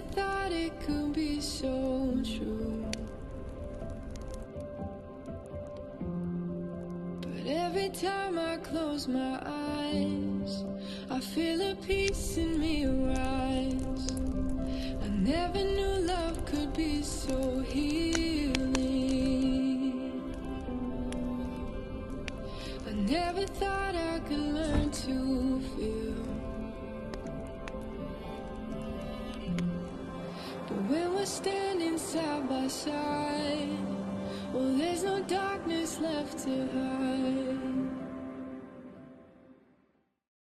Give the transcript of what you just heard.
never thought it could be so true. But every time I close my eyes, I feel a piece in me rise. I never knew love could be so healing. I never thought I could learn to feel. But when we're standing side by side, well, there's no darkness left to hide.